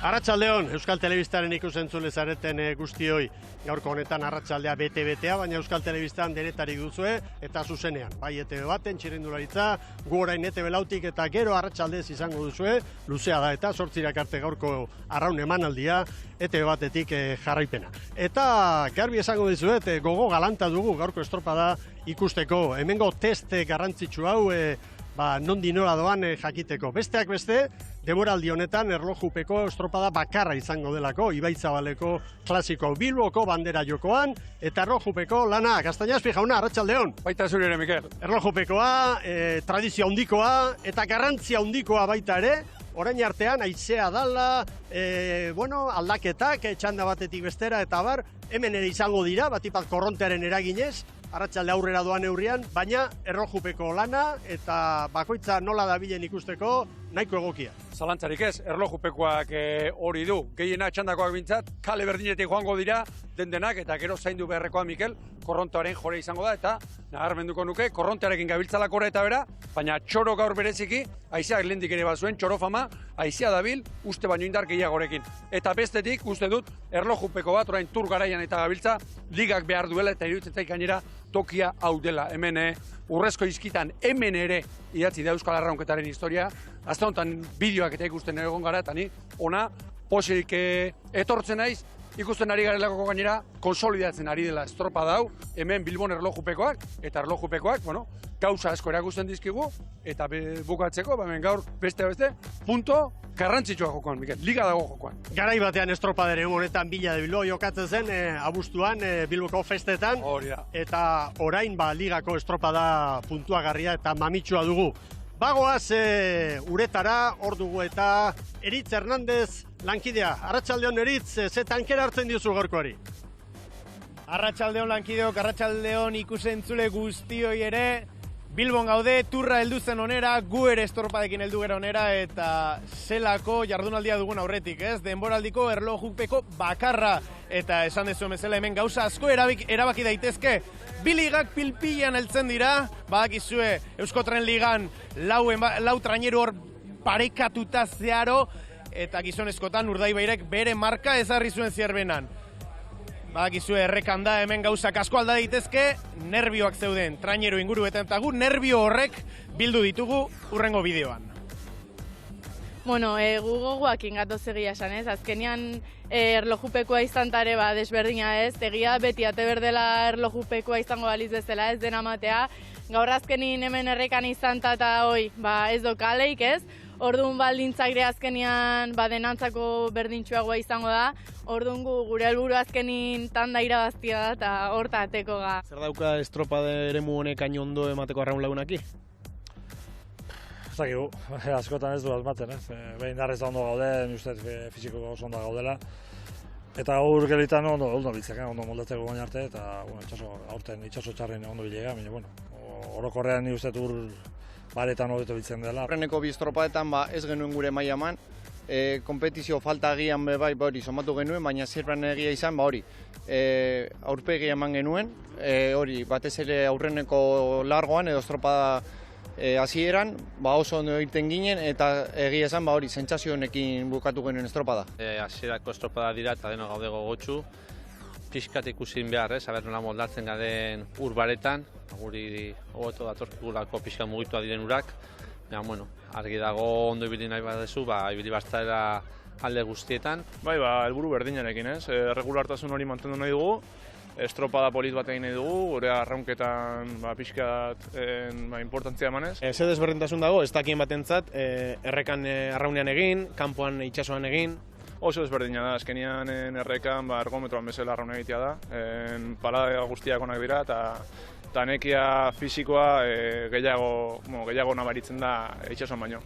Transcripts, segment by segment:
Arratsaldeon, Euskal Telebistaren ikusentzule zareten guztioi. Gaurko honetan arratsaldea bete-betea, baina Euskal Telebistan denetarik duzue eta zuzenean. Bai ETV baten txirrindularitza, gu orain ETV lautik eta gero arratsaldez izango duzue, luzea da eta 8 arte gaurko arraun emanaldia ETV batetik jarraipena. Eta garbi esango dizuet, gogo galanta dugu gaurko estropada ikusteko. Hemengo test garrantzitsu hau nondi nola doan jakiteko. Besteak beste, denboraldi honetan erlojupeko estropada bakarra izango delako, Ibaitzabaleko klasiko Bilboko bandera jokoan, eta erlojupeko lana, Gaztañazpi jauna, arratsaldeon. Baita zure ere, Mikel. Erlojupekoa, tradizio handikoa, eta garrantzia handikoa baita ere, orain artean haizea dala, aldaketak, txanda batetik bestera, eta bar, hemen ere izango dira, batipat korrontearen eraginez, arratsalde aurrera doan neurrian, baina erlojupeko lana eta bakoitza nola dabilen ikusteko nahiko egokia. Zalantzarik ez, erlojupekoak hori du. Gehiena txandakoak bintzat, kale berdinetik joango dira dendenak eta gero zaindu beharrekoa, Mikel, korrontearen jore izango da eta nabarmenduko nuke, korrontearekin gabiltzalak ora eta bera, baina txoro gaur bereziki, haizeak lehendik ere bazuen, txoro fama, haizea dabil, uste baino indar gehiagorekin. Eta bestetik, uste dut, erlojupeko bat, orain tur garaian eta gabiltza, ligak behar duela eta iruditzetik gainera tokia hau dela. Hemen urrezko izkitan, hemen ere idatzi da Euskal Arraunketaren historia, azte honetan bideoak eta ikusten egon gara, eta ni ona posik etortzen naiz, ikusten ari garelako gainera, konsolidatzen ari dela estropada hau, hemen Bilbon erlojupekoak, eta erlojupekoak, gauza asko erakusten dizkigu, eta bukatzeko, hemen gaur beste, punto garrantzitsua jokoan, Mikel, liga dago jokoan. Garai batean estropadere honetan Villa de Bilbao jokatzen zen, abuztuan, Bilboko festetan, eta orain ligako estropada puntuagarria eta mamitsua dugu. Bagoaz uretara, hor dugu eta Eritz Hernandez lankidea. Arratsaldeon Eritz, ze tankera hartzen diozu gaurkoari? Arratsaldeon lankideok, arratsaldeon ikusentzule guztioi ere. Bilbon gaude, turra heldu zen onera, gu ere estropadekin heldu gara onera eta zelako jardunaldia dugun aurretik, ez? Denboraldiko erlojupeko bakarra eta esan dezu bezala hemen gauza asko erabaki daitezke. Bi ligak pilpilan heltzen dira, badakizue Euskotren ligan lau traineru hor parekatuta zeharo eta gizonezkotan Urdaibairek bere marka ezarri zuen Zierbenan. Badakizue errekan da hemen gauzak asko alda daitezke, nerbioak zeuden traineru inguruetan eta gu nerbio horrek bildu ditugu hurrengo bideoan. Bueno, gu gogoak ingatoz egia esan ez, azkenean erlojupekoa izan tare desberdina ez, egia beti ate berdela erlojupekoa izango baliz bezala ez dena matea, gaur azkenin hemen errekan izan eta ez dokaleik ez, orduan baldintzak ere azkenean denantzako berdintxuagoa izango da, orduan gure helburu azkenin tanda irabaztia da eta horta ateko ga. Zer dauka estropade eremu honek hain ondo emateko arraun lagunaki? Zakigu, askotan ez du asmatzen, behin darrez da ondo gaude, ustez fiziko oso ondo gaudela. Eta gaur gelitan ondo biltzak, ondo moldatzeko gain arte, eta aurten itxaso txarren ondo bilega, baina orokorrean ni ustez baretan hobeto biltzen dela. Horreneko bi estropadetan ez genuen gure maila eman, konpetizio falta agian hori somatu genuen, baina zirpen egia izan aurpegia eman genuen, hori batez ere aurreneko largoan edo estropada hasieran oso ondo egiten ginen eta egia esan sentsazio honekin bukatu genuen estropada. Hasierako estropada dira eta deno gaude gogotsu, pixkat ikusin behar, aber nola moldatzen garen urbaretan, guri hobeto datorkigulako pixkat mugitua diren urak, argi dago ondo ibili nahi badezu, ibili baztara alde guztietan. Helburu berdinarekin, ez? Erregulartasun hori mantendu nahi dugu, estropada polit bat egin nahi dugu, gure arraunketan pixkat importantzia emanez. Ze desberdintasun dago, ez dakien batentzat, errekan arraunean egin, kanpoan itsasoan egin? Oso desberdina da, azkenian errekan ergometroan bezala arraun egitea da, parada guztiak onak dira eta nekia fisikoa gehiago nabaritzen da itsasoan baino.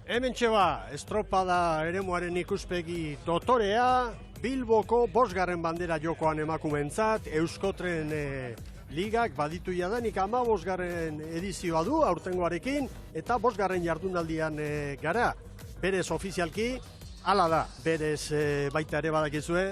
Hemen txeba, estropada eremuaren ikuspegi dotorea, Bilboko 5. bandera jokoan emakumentzat, Euskotren ligak baditu jadanik 15. edizioa du aurtengoarekin, eta 5. jardunaldian gara. Berez ofizialki, hala da, berez baita ere badakizue,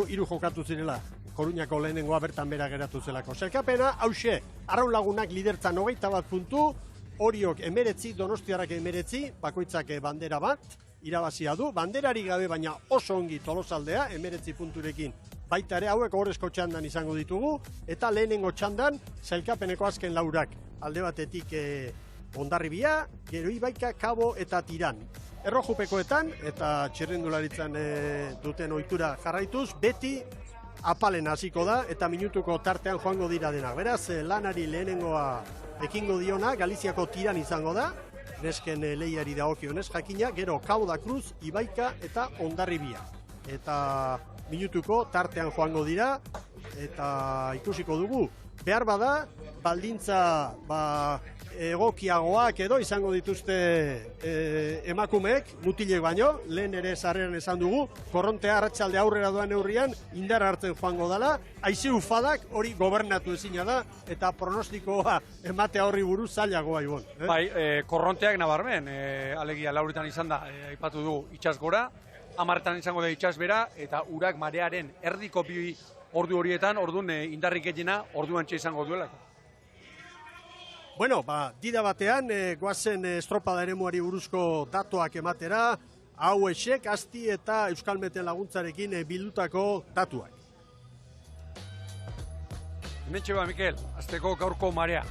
hiru jokatu zirela. Koruñako lehenengoa bertan bera geratu zelako. Sailkapena, hauxe, arraun lagunak lidertzan 21 puntu, Oriok 19, Donostiarrak 19, bakoitzak bandera bat, irabazia du, banderari gabe baina oso ongi Tolosaldea, 19 punturekin baita ere hauek horrezko txandan izango ditugu, eta lehenengo txandan sailkapeneko azken laurak, alde batetik Hondarribia, gero Ibaika, Kabo eta Tiran. Erlojupekoetan eta txirrindularitzan duten ohitura jarraituz, beti apalen hasiko da eta minutuko tartean joango dira denak. Beraz, lanari lehenengoa ekingo diona, Galiziako Tiran izango da, nesken lehiari dagokionez jakina, gero Kabo da Cruz, Ibaika eta Hondarribia. Eta minutuko tartean joango dira, eta ikusiko dugu. Behar bada, baldintza egokiagoak edo izango dituzte emakumeek, mutilek baino, lehen ere sarreran esan dugu, korrontea arratsalde aurrera doan neurrian indar hartzen joango dela, haize ufadak hori gobernatu ezina da, eta pronostikoa ematea horri buruz zailagoa ibon. Bai, korronteak nabarmen, alegia lauritan izan da, aipatu du itxas gora, 10 izango da itxas bera, eta urak marearen erdiko bi ordu horietan, orduan indarrik egina, orduan izango duelako. Bueno, dida batean, goazen estropada eremuari buruzko datuak ematera, hau esek, asti eta Euskalmeten laguntzarekin bildutako datuak. Hementxe Mikel, azteko gaurko marea.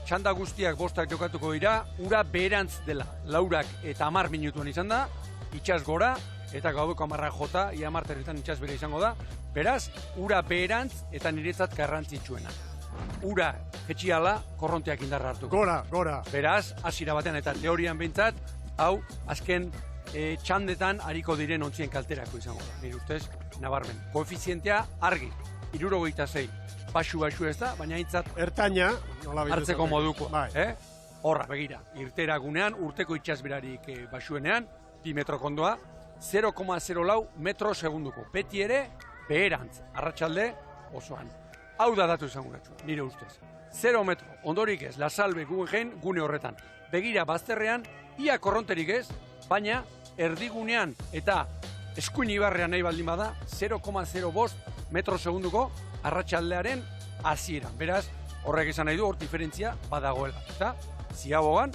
Txanda guztiak bostak jokatuko dira, ura beherantz dela. Laurak eta 10 minutuan izan da, itxas gora, eta gaueko 10 jota, ia 10 territan itxas bere izango da. Beraz, ura beherantz eta niretzat garrantzitsuena. Ura jetxiala korronteak indarra hartuko. Gora. Beraz, hasiera batean eta teorian behintzat, hau azken txandetan hariko diren ontzien kalterako izango da. Nire ustez, nabarmen. Koefizientea argi, 76. Baxu ez da, baina aintzat ertaina hartzeko moduko. Horra, begira, irteragunean, urteko itxasberarik baxuenean, 2 metro kondoa, 0,04 metro segunduko. Beti ere, beherantz, arratsalde osoan. Hau da datu izango gatzu, nire ustez. 0 metro, ondorik ez, Lasalbe Guggenheim gune horretan. Begira bazterrean, ia korronterik ez, baina erdigunean eta eskuin ibarrean nahi baldin bada, 0,05 metro segunduko arratsaldearen hasieran. Beraz, horrek esan nahi du, hor diferentzia badagoela. Eta, Ziabogan,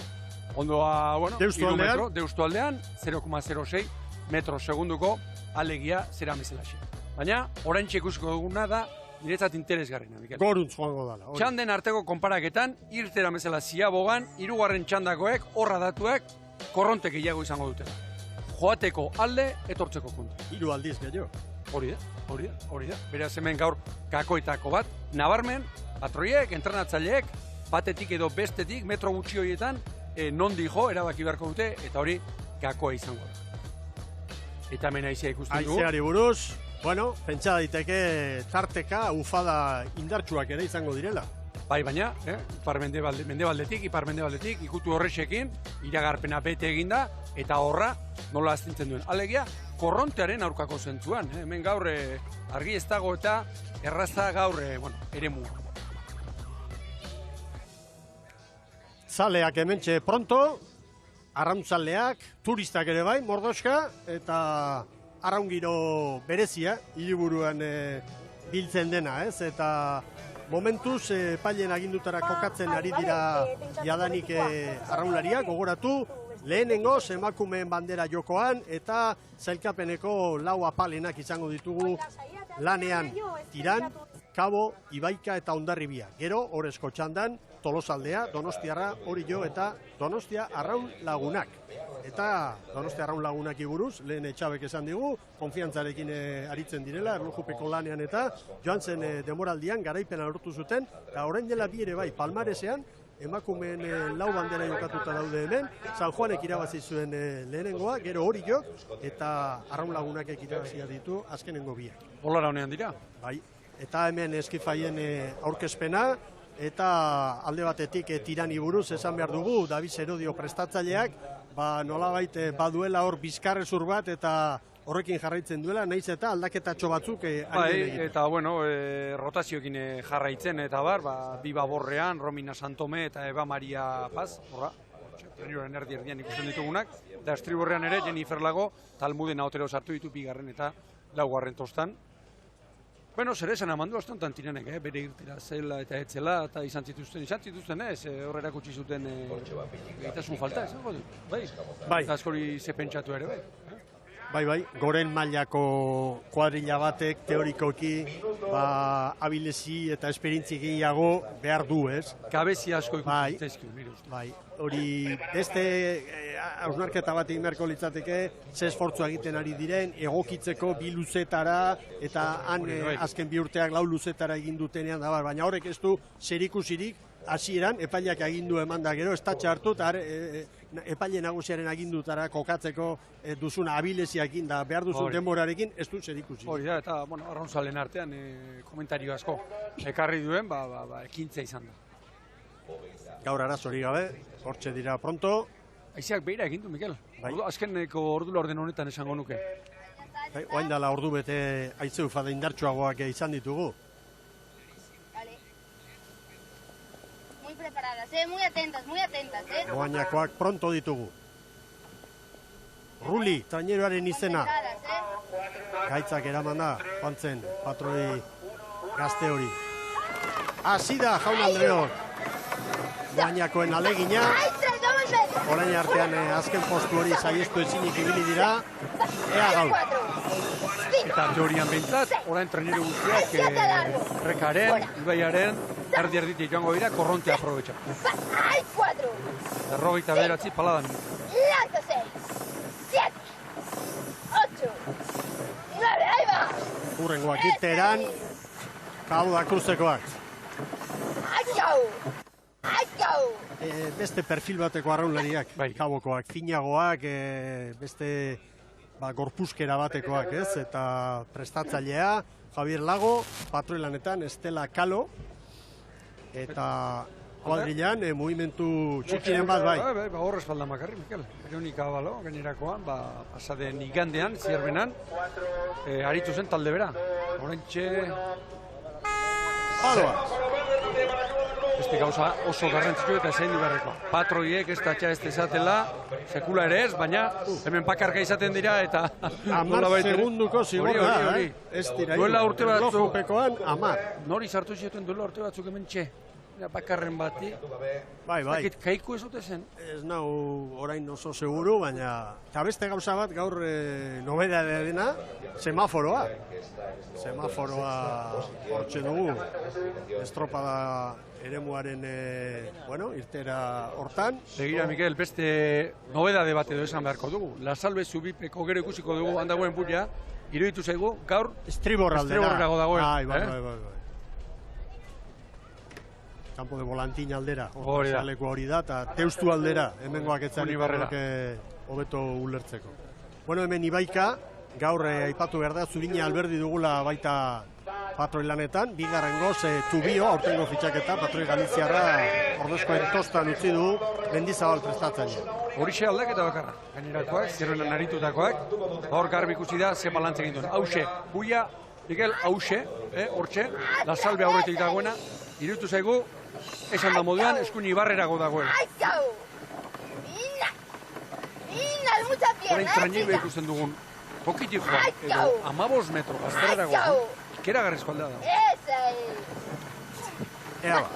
ondoa, Deustu metro, Deustu aldean, 0,06 metro segunduko alegia zera meselaxe. Baina, oraintxe ikusiko duguna da, niretzat interesgarrina, Mikel. Goruntz joango dala. Txanden arteko konparaketan, irtera bezala Ziabogan, 3. txandakoek, horra datuek, korrontek gehiago izango dutela. Joateko alde, etortzeko kontra. 3 aldiz gehiago. Hori da. Beraz hemen gaur kakoetako bat, nabarmen, patroiek, entrenatzaileek, batetik edo bestetik, metro gutxi horietan, nondi jo, erabaki beharko dute, eta hori kakoa izango da. Eta hemen aizea ikusten dugu. Aizeari buruz, pentsa daiteke tarteka ufada indartsuak ere izango direla. Bai, baina, mendebaldetik, ikutu horrexekin, iragarpena bete eginda, eta horra nola astintzen duen. Alegia, korrontearen aurkako zentzuan. Hemen gaur argi ez dago eta erraza gaur eremu. Zaleak hementxe pronto, arrauntzaleak, turistak ere bai, mordoska, eta arraungiro berezia, hiriburuan biltzen dena, ez? Eta momentuz, pailen agindutara kokatzen ari dira jadanik arraunlariak, gogoratu, lehenengoz emakumeen bandera jokoan, eta zailkapeneko 4 apalenak izango ditugu lanean Tiran, Kabo, Ibaika eta Hondarribia. Gero, horrezko txandan, Tolosaldea, Donostiarra, Orio eta Donostia Arraun Lagunak. Eta Donostia Arraun Lagunak buruz, lehen Etxabek esan digu, konfiantzarekin aritzen direla, erlojupeko lanean eta joan zen demoraldian garaipena lortu zuten, eta orain dela bi ere bai, Palmaresean, emakumeen 4 bandera jokatuta daude hemen, San Juanek irabazi zuen lehenengoa, gero Oriok, eta Arraun Lagunak irabazia ditu azkenengo biak. Holara honean dira? Bai, eta hemen eskifaien aurkezpena, eta alde batetik Tirani buruz esan behar dugu, David Serodio prestatzaileak, nolabait baduela hor bizkarrezur bat eta horrekin jarraitzen duela, nahiz eta aldaketatxo batzuk egiten. Eta rotazioekin jarraitzen eta bi baborrean, Romina Santome eta Eba Maria Paz, horra, estribורrean erdian ikusten ditugunak, eta estriborrean ere Jennifer Lago, Talmuden Otero sartu ditu 2. eta 4. tostan. Zer esan amandu astontan Tiranek, bere irtera zela eta etzela, eta izan zituzten ez, horrera kutsi zuten gaitasun falta, ez? Bai, eta askori ze pentsatu ere, bai. Bai, goren mailako kuadrilla batek teorikoki abilezi eta esperientzi gehiago behar du, ez? Gabezi asko ikusten zaizkigu, nire uste. Bai, hori beste hausnarketa bat egin beharko litzateke, ze esfortzua egiten ari diren, egokitzeko 2 luzetara, eta han azken 2 urteak 4 luzetara egin dutenean da, baina horrek ez du zerikusirik, hasieran epaileak agindu eman da gero, estatxe hartu, eta epaile nagusiaren agindutara kokatzeko duzuna abileziakin da behar duzun denborarekin ez du zerikusi. Hori da, eta arraunzalen artean komentario asko ekarri duen, ekintza izan da. Gaur arazori gabe, hortxe dira pronto. Aizeak behira egin du, Mikel. Azkeneko ordu laurden honetan esango nuke. Oain dala ordu bete aitzeu fada indartsuagoak izan ditugu. Preparadas, muy atentas, Oainakoak pronto ditugu. Ruli, traineroaren izena. Gaitzak eraman da, joan zen, patroi gazte hori. Hasi da, jaun Andreok. Oainakoen alegina. Orain artean azken postu hori saiestu ezinik ibili dira. Ea gaur. Eta teorian behintzat, orain trainero guztiak Rekaren, Ibaiaren, erdi-erditik joango dira, korrontea aprobetxatu. ¡Hay 4! Berrogeita bederatzi paladan. ¡Lanza 6! 7! 8! 9! ¡Ahí va! Urrengoak irteeran, kau da kruzekoak. Beste perfil bateko arraunlariak, kaubokoak, finagoak, beste gorpuskera batekoak, ez? Eta prestatzailea, Javier Lago, patroilanetan, Estela Kalo, eta kuadrilan, mugimendu txikiren bat, bai. Hor espaldan bakarri, Mikel. Veronika Abalo, gainerakoan, pasaden igandean, zierbenan, aritu zen talde bera. Horentxe... Beste gauza oso garrantzitsu eta zein dibarrekoa. Patroiek ez datxa ez dezatela, sekula ere ez, baina hemen bakarka izaten dira eta... 10 segunduko zigorra, ez dira. Duela urte batzuk... Lojupekoan, 10. Nori sartu zioten duela urte batzuk hemen txe. Bakarren bati. Bai. Kaiku ez dute zen? Ez nau orain oso seguru, baina... Eta beste gauza bat gaur nobedadea dena, semaforoa. Semaforoa hortxe dugu. Estropada eremuaren, irtera hortan. Begira, Mikel, beste nobedade bat edo esan beharko dugu. La Salve Zubipeko gero ikusiko dugu handagoen bulla, iruditu zaigu, gaur... Estriborraldera. Dagoen. Bai. Campo de volantin aldera, hori da, eta teustu aldera, hemengoak etzarik hobeto ulertzeko. Bueno, hemen Ibaika, gaur aipatu behar da, Zurina Alberdi dugula baita patroi lanetan, bigarren goz, Tubio, aurtengo fitxaketa, patroi Galiziarra, ordezkoen tostan utzi du, Mendizabal prestatzailea. Horixe aldaketa bakarra, gainerakoak, zerrenan aritutakoak, hor garbi ikusi da, ze balantz egin duen. Hauxe, buia, Miguel, hauxe, hortxe, La Salve aurretik dagoena, iruditu zaigu, esan da moduan, eskuin ibarrerago dagoen. Horain traineibe ikusten dugun, pokitik joan, edo 15 metro, azterrerago, ikeragarrizko aldea da. Ea ba.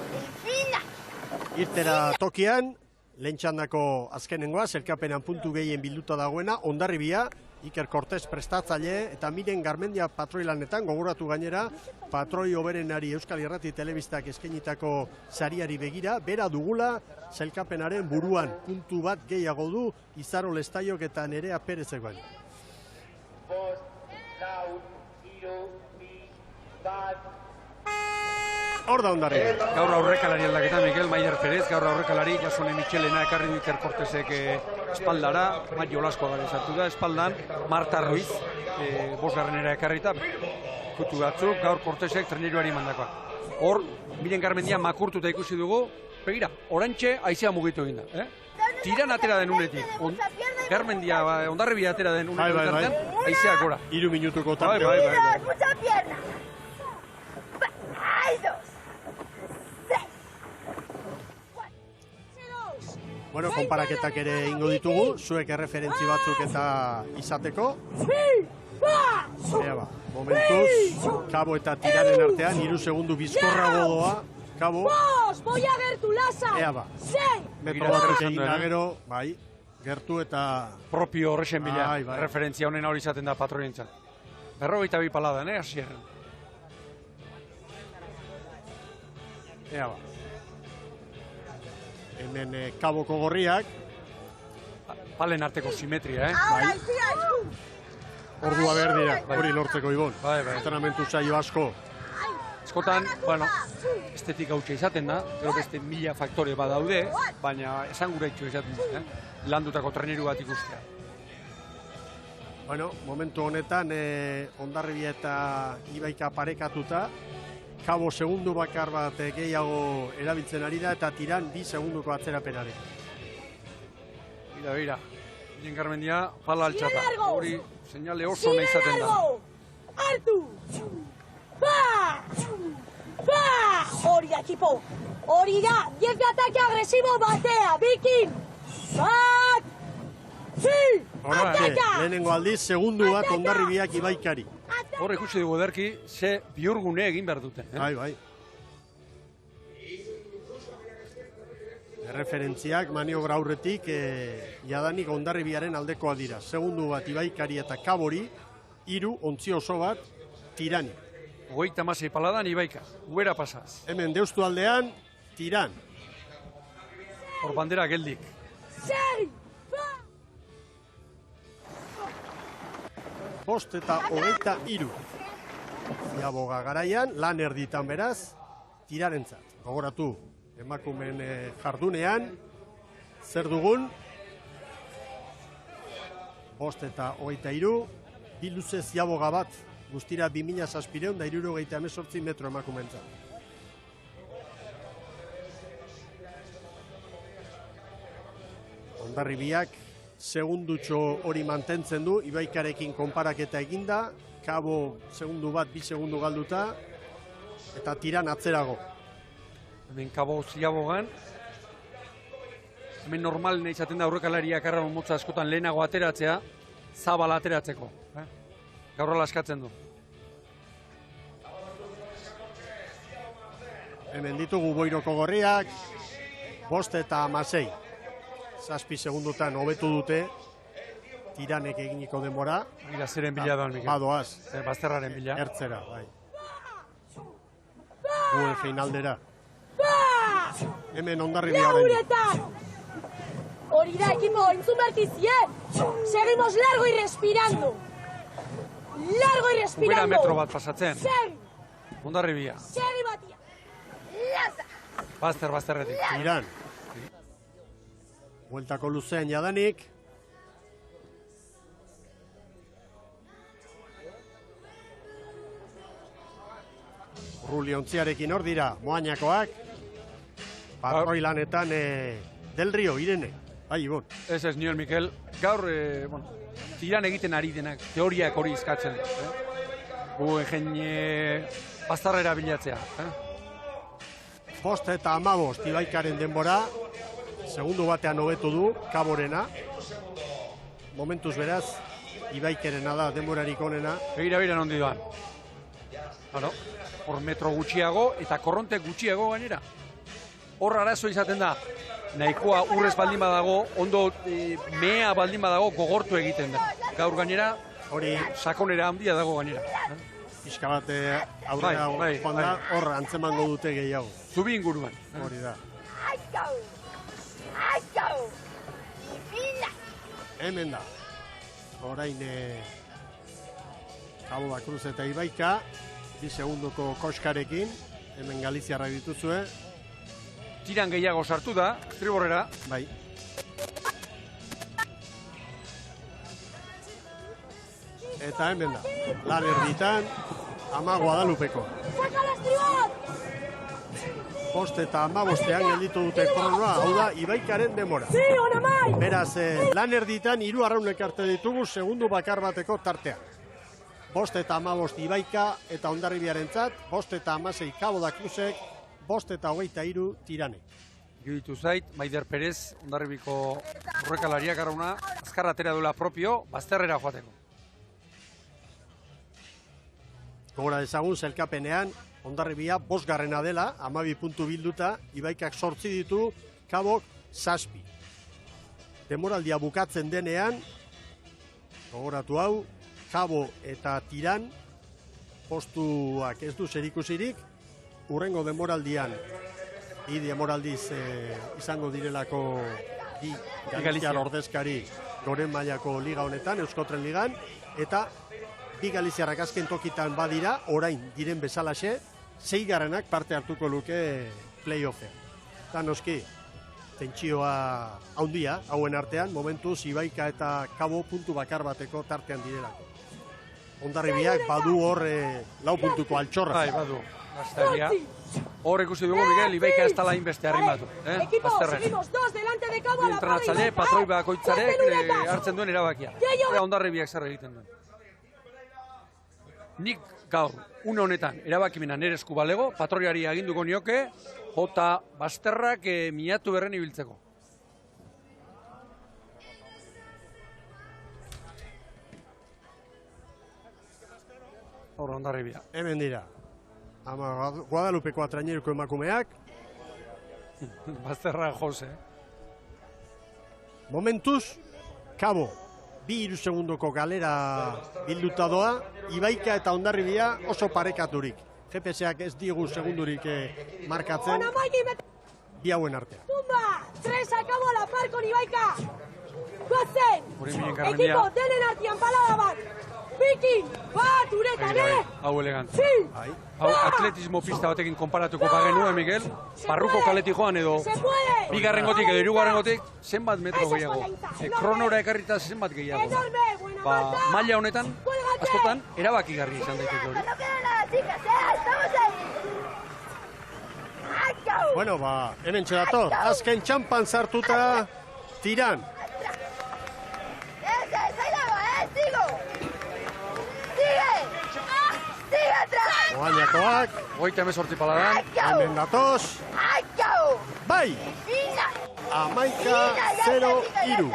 Irtera tokian, lehen txandako azkenengoa, zerkapenan puntu gehien bilduta dagoena, Hondarribia, Iker Cortez prestatzaile eta Miren Garmendia patroilanetan, gogoratu gainera, patroi hoberenari Euskal Irrati Telebistak eskainitako sariari begira, bera dugula, sailkapenaren buruan puntu bat gehiago du, Izaro Lestaiok eta Nerea Perezekoan. Hor da Hondarribia. Gaur aurrekalari aldaketa, Miguel Maider Perez, gaur aurrekalari, Jasone Michelena ekarri du Iker Cortezek espaldara, Mat Jolasko gara esatu da, espaldan, Marta Ruiz, bosgarrenera ekarrita, kutu batzuk, gaur Cortezek traineruari mandakoa. Hor, Miren Garmendia makurtuta ikusi dugu, begira, orantxe haizea mugitu egin da. Tiran atera den unetik, Garmendia, Hondarribia atera den unetik zartean, haizeak gora. 3 minutuko tarte. Mucha pierna. Hay 2. Bueno, konparaketak ere ingo ditugu, zuek erreferentzi batzuk eta izateko. Ea ba, momentuz, Kabo eta Tiraren artean, 3 segundu bizkorrago doa, Kabo. Voy a ver tu lasa. Ea ba, metro batzuk egin da gero, bai, Gertu eta... Propio horrexen bila, Bai, bai. referentzia honen hori izaten da patroientzat. 42 paladan, hasieran. Ea ba. Hemen kaboko gorriak, Palen arteko simetria, bai, ordua behar dira, hori lortzeko Ibon. Bai. Entrenamentu saio asko. Eskotan, bueno, estetika hautsa izaten da, gero beste 1000 faktore badaude, baina esan gure izaten da, landutako treneru bat ikustea. Bueno, momentu honetan, Hondarribia eta Ibaika parekatuta, kabo segundu bakar bat gehiago erabiltzen ari da, eta tiran 2 segunduko atzerapenare. Bira, Inen Garmendia, pala altxata. Hori, seinale oso nahi izaten da. Hartu! Hori da, ekipo! Hori da, 10 atake agresibo batea, bikin! Bat! Lehenengo aldiz, segundu bat Hondarribiak Ibaikari. Hor ikusi dugu ederki, ze bihurgune egin behar duten. Bai. Referentziak maniobra aurretik jadanik Hondarribiaren aldekoa dira. Segundu bat Ibaikari eta Kabori, 3 ontzi oso bat Tirani. 36 paladan Ibaika, Ubera pasaz. Hemen Deustu aldean, Tiran. Hor bandera geldik. Bost eta 23. Ziaboga garaian, lan erditan beraz, Tirarentzat. Gogoratu, emakumen jardunean, zer dugun? Bost eta 23, bi luze ziaboga bat, guztira 2768 metro emakumentzat. Hondarribiak segundutxo hori mantentzen du, Ibaikarekin konparaketa eginda, Kabo segundu bat, 2 segundu galduta, eta Tiran atzerago. Hemen Kabo ziabogan, hemen normal nahi izaten da aurrekalariak arraun motza askotan lehenago ateratzea, zabala ateratzeko. Gaur hala askatzen du. Hemen ditugu Boiroko gorriak, 5 eta 16. 7 segundutan hobetu dute, Tiranek eginiko denbora. Mira, zeren bila doan, Mikel. Badoaz. Bazterraren bila. Ertzera, bai. Guen finaldera. Hemen Hondarribia orain. Hori da, equipo, entzun bertizie. Seguimos largo y respirando. Largo y respirando. Ubera metro bat pasatzen. Hondarribia. Segi batia. Bazterretik. Tiran. Bueltako luzean jadanik. Ruli ontziarekin hor dira, Moañakoak. Patroi lanetan Del Rio, Irene. Bai, Ibon. Ez nioen, Mikel. Gaur, Tiran egiten ari denak, teoriak hori izkatzen. Gu egen baztarrera bilatzea. 5 eta 15 Ibaikaren denbora. Segundu batean hobetu du, Kaborena. Momentuz beraz, Ibaikerena da, denborarik onena. Begira nondi doan. Hor metro gutxiago eta korrontek gutxiago gainera. Hor arazo izaten da. Nahikoa urrez baldin badago, ondo mea baldin badago gogortu egiten da. Gaur gainera, hori sakonera handia dago gainera. Pixka bat aurrera joan da, hor antzemango dute gehiago. Zubi inguruan. Hori da. Hemen da. Orain Cabo da Cruz eta Ibaika, 2 segunduko koskarekin, hemen Galiziarra dituzue. Tiran gehiago sartu da, estriborrera. Bai. Eta hemen da, lan erditan, Ama Guadalupeko. 5 eta 15ean gelditu dute kronoa, hau da, Ibaikaren denbora. Beraz, lan erditan 3 arraunek arte ditugu segundu bakar bateko tartea. 5 eta 15 Ibaika eta Hondarribiarentzat, 5 eta 16 Cabo da Cruzek, 5 eta 23 Tiranek. Iruditu zait, Maider Perez, Hondarribiko horrekalariak arrauna, azkar atera duela propio, bazterrera joateko. Gogora dezagun, zelkapenean, Hondarribia 5garrena dela, 12 puntu bilduta, Ibaikak 8 ditu, Kabok 7. demoraldia bukatzen denean, gogoratu hau, Kabo eta Tiran, postuak ez du zerikusirik, urrengo demoraldian, demoraldiz izango direlako bi Galiziar ordezkari goren mailako liga honetan, Euskotren ligan, eta bi Galiziarrak azken tokitan badira, orain diren bezalaxe, 6. parte hartuko luke play-offean. Eta noski, tentsioa handia, hauen artean, momentuz Ibaika eta Kabo puntu bakar bateko tartean direlako. Hondarribiak badu hor 4 puntuko altxorra. Bai, badu. Gazteria. Hor ikusi dugu, Miguel, Ibaika ez tala inbeste harrimatu. Bazterren. Entrenatzaile, patroi bakoitzarek hartzen duen erabakia. Hondarribiak zer egiten duen. Nik gaur, une honetan, erabakimena nire esku balego, patroiari aginduko nioke, jota bazterrak miatu berren ibiltzeko. Hor, Hondarribia. Hemen dira. Guadalupeko atraineruko emakumeak. Bazterra Jose. Momentuz, Kabo, 2 segundoko galera bilduta doa, Ibaika eta Hondarribia oso parekaturik. GPS-ak ez digu segundurik markatzen, bi hauen artean. Tumba, 3 acabó la par con Ibaika. Gozen, equipo, denen artian palada bat. Viking, bat, uretan, Hau elegante. Hau atletismo pista batekin konparatuko bagenuen, Miguel. Barruko kaletik joan edo, bigarrengotik edo hirugarrengotik, zenbat metro gehiago. Kronora ekarrita zenbat gehiago. Maila honetan, askotan, erabakigarri izan daiteke hori. Bueno, hemen txedator, azken txampan sartuta Tiran. Oainakoak. 38 paladan. Hemen datoz. Bai! 11-0-3.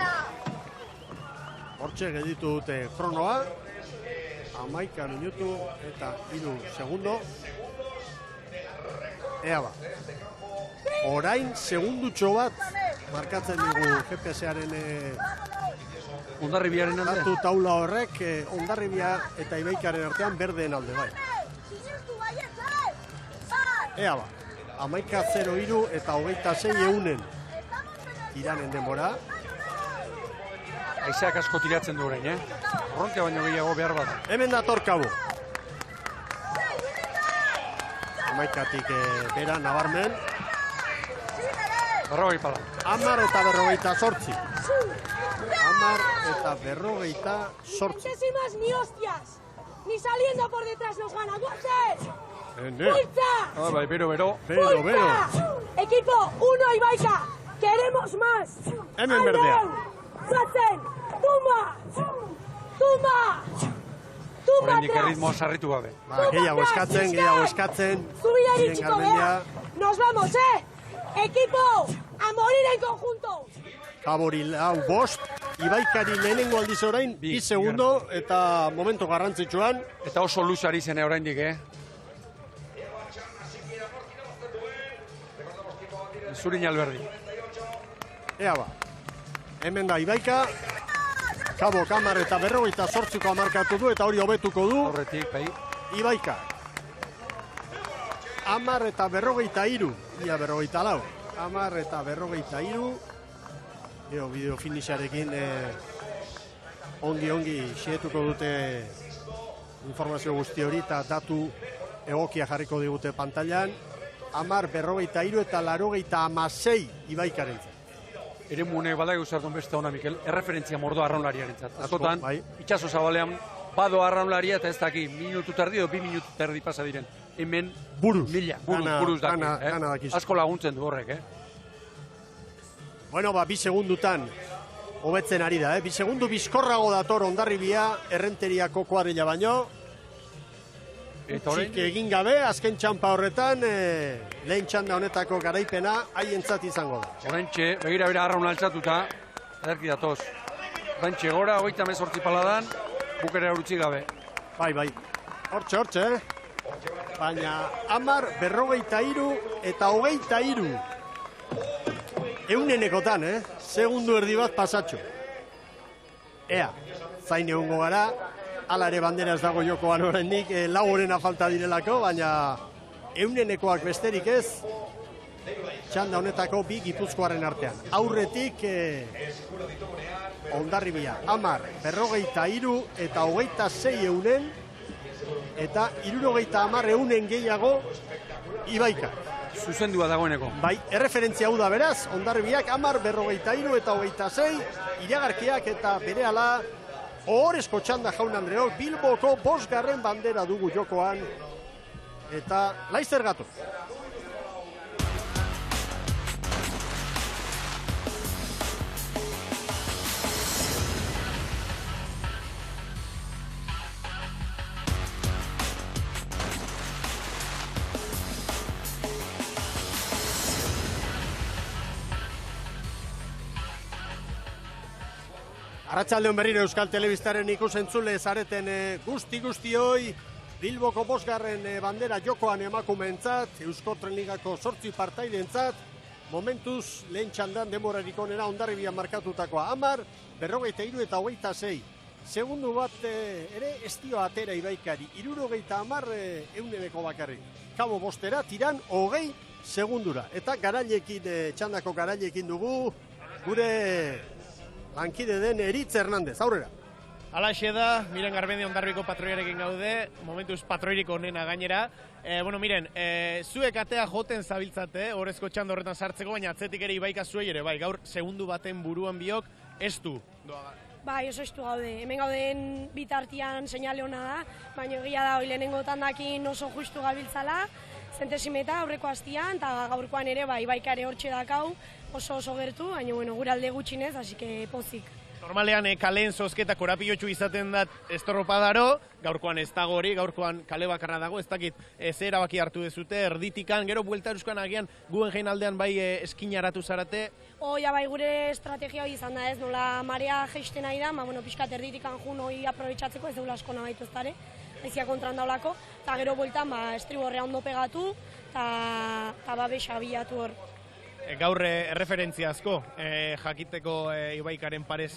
Hortxe gelditu dute kronoa. 11 minutu eta 3 segundo. Ea ba. Orain segundutxo bat markatzen dugu GPS-aren Hondarribiaren alde. datu taula horrek Hondarribia eta Ibaikaren artean berdeen alde bai. Ea ba, 11-0-3 eta 26 Tiranen denbora. Aizeak asko tiratzen du orain, Ronke baino gehiago behar bat. Hemen dator Kabo. 11tik bera nabarmen. 40 pala. 10 eta 48. 10 eta 48. Centésimas ni hostias. Ni saliendo por detrás nos gana. ¡Goces! ¡Pulsa! Bai, bero. Equipo, 1 Ibaika. Queremos más. Hemen berdea. ¡Gozen! ¡Tumba! Horendik erritmoa sarritu gabe. Gehiago eskatzen. Zubidarik txiko geha. Nos vamos, Equipo, a morir en conjunto. Kabori hau bost, Ibaikari lehenengo aldiz orain, 2 segundo eta momentu garrantzitsuan. Eta oso luzari zen oraindik, Zurin Alberdi. Ea ba, hemen da Ibaika, Kabo 10 eta 48 markatu du eta hori hobetuko du. Horretik, bai. Ibaika. 10 eta 43, ia 44. 10 eta 43. Bideo finixarekin ongi xietuko dute informazio guzti hori eta datu egokia jarriko digute pantailan. 10, 43 eta 86 Ibaikaren. Ere mune bada guzardun beste hona, Mikel, erreferentzia mordo arraunlariaren zat. Askotan, itxaso zabalean, bado arraunlaria eta ez daki, minutu terdi edo 2 minutu terdi pasa diren. Hemen, buruz daki. Asko laguntzen du horrek, Bueno, 2 segundutan hobetzen ari da, 2 segundu bizkorrago dator Hondarribia, Errenteriako kuadrilla baino. Txik egin gabe, azken txampa horretan, lehen txanda honetako garaipena haientzat izango da. Horentxe, begira arraun altzatuta, ederki datoz. Horentxe gora, 38 paladan, bukera urutzi gabe. Bai, hortxe, Baina, 10, 43 eta 23. eunenekotan, segundu erdi bat pasatxo. Ea, zain egongo gara, ala ere bandera ez dago jokoan oraindik, lau horena falta direlako, baina eunenekoak besterik ez, txanda honetako bi Gipuzkoaren artean. Aurretik, Hondarribia, 10, 53 eta 26 eunen, eta 70 eunen gehiago Ibaika. Zuzendua dagoeneko. Bai, erreferentzia hau da beraz, Hondarribiak 10, 53 eta 26, iragarkiak eta berehala ohorezko txanda jaun Andreok, Bilboko 5. bandera dugu jokoan, eta laizzer gatu. Arratsaldeon berriro Euskal Telebistaren ikusentzule zareten guzti-guztioi, Bilboko 5. bandera jokoan emakumeentzat, Eusko Trenligako 8 partaidentzat, momentuz lehen txandan demorarik onera Hondarribian markatutakoa 10, 53 eta 26. Segundu bat ere ez dio atera Ibaikari, 70 euneneko bakarrik. Kabo bostera, tiran 20 segundura. Eta garailekin, txandako garailekin dugu, gure lankide den Eritz Hernandez, aurrera. Alaxe da, Miren Garbendi Hondarribiko patroiarekin gaude, momentuz patroirik onena gainera. Miren, zuek atea joten zabiltzate, horrezko txanda horretan sartzeko, baina atzetik ere Ibaika zuei ere, bai, gaur segundu baten buruan biok, ez du. Bai, oso estu gaude. Hemen gauden bitartian seinale hona da, baina egia da, lehenengo tandakin oso justu gabiltzala, zentesimeta aurreko hastian, eta gaurkoan ere, bai, Ibaika ere hortxe dakau, oso gertu, baina gure alde gutxinez, hasi que pozik. Normalean kaleen zozketa korapilotxu izaten dat estorropadaro, gaurkoan ez dago hori, gaurkoan kale bakarra dago, ez dakit ze erabaki hartu dezute, erditikan, gero buelta euskan agian guen jein aldean bai eskinaratu zarate. Ja bai, gure estrategia hori izan da ez, nola marea jeisten nahi da, pixkat erditikan jun hori aprobetxatzeko, ez deula asko nabaitu ez dara, aizia kontran daulako, eta gero bueltan estriborrea ondo pegatu, eta babesa bilatu hor. Gaur erreferentzia asko, jakiteko Ibaikaren parez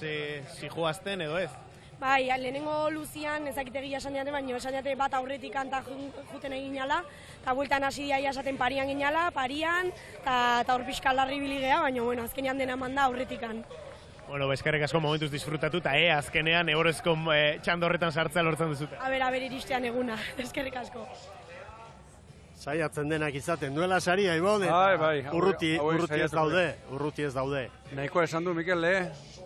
zijoazten edo ez? Bai, lehenengo luzian ezakitegia esan diate, baina esan diate bat aurretik anta juten egin ala, eta bueltan hasi dia esaten parian ginala, parian, eta hor pixka larri biligea, baina azkenean dena manda aurretikan. Eskerrik asko momentuz disfrutatu, eta azkenean egorezko txanda horretan sartzea lortzen duzute. Aber, iristean eguna, eskerrik asko. Saiatzen denak izaten duela saria, Ibon, urruti ez daude. Nahikoa esan du, Mikel,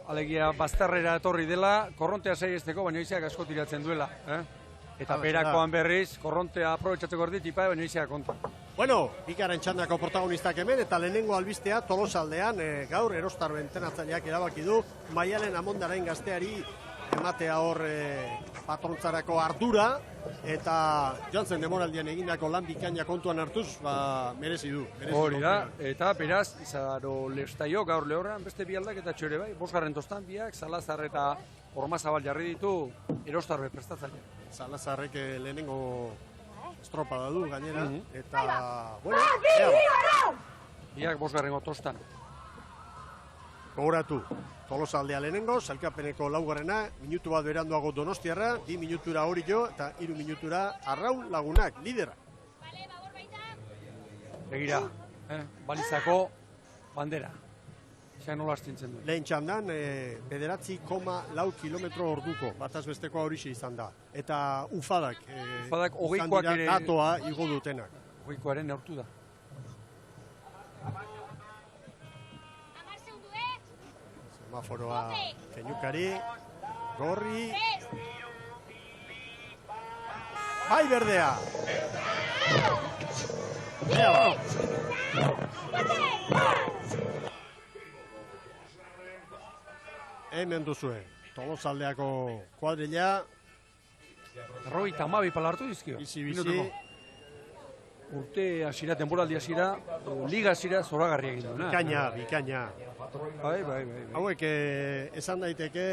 alegia bazterrera etorri dela, korrontea saiesteko, baina iziak asko tiratzen duela. Eta berakoan berriz, korrontea aprobetxatzeko erditipa, baina iziak konta. Bueno, bikaren txandako protagonistak hemen, eta lehenengo albistea Tolosaldean, gaur Erostar bentenatzaileak erabaki du, Maialen Amondarain gazteari ematea hor patrontzarako ardura, eta joan zen demoraldian egindako lan bikaina kontuan hartuz, merezi du. Hori da, eta beraz, Izaro Lestaio gaur lehorrean beste bi aldak eta txore bai, 5. tostan biak, Salazar eta Ormazabal jarri ditu Erostarbe prestatzaile. Salazarrek lehenengo estropada du gainera, eta, biak 5. tostan. Gogoratu, Tolosaldea lehenengo, sailkapeneko 4. minutu bat beranduago Donostiarra, 2 minutura hori jo, eta 3 minutura Arraun Lagunak, lidera. Begira, balizako bandera. Xa nola astintzen du. Lehen txandan, 9,4 kilometro orduko, bataz besteko horixe izan da. Eta ufadak, izan dira datoa igo dutenak. 20koaren neurtu da. Semaforoa Keñukari, Gorri, bai berdea! Hemen duzue, Tolosaldeako kuadrilla. 52 pala hartu dizkio. Bizi. Urte hasira, temporaldi hasira, liga hasira zoragarri egin duena. Bikaina. Bai. Hauek esan daiteke,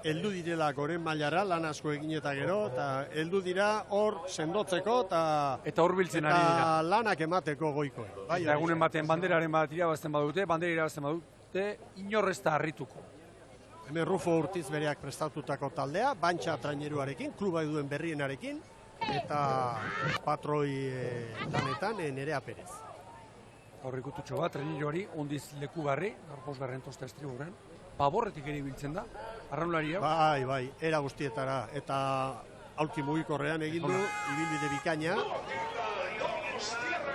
heldu direla goren mailara, lan asko egin eta gero, eta heldu dira hor sendotzeko, eta hor biltzen ari dira. Lanak emateko goiko. Eta egunen baten banderaren bat irabazten badute, bandera irabazten badut, dute inorrez da harrituko. Hemen Rufo Urtiz bereak prestatutako taldea, Bantxa traineruarekin, kluba duen berrienarekin, eta patroi lanetan Nerea Perez. Gaur ikututxo bat, traineruari ondiz lekugarri, gaur bosgarren tosta estriburen, paborretik ere ibiltzen da, arraunlari hau. Bai, era guztietara, eta aulki mugikorrean egin du, ibilbide bikaina.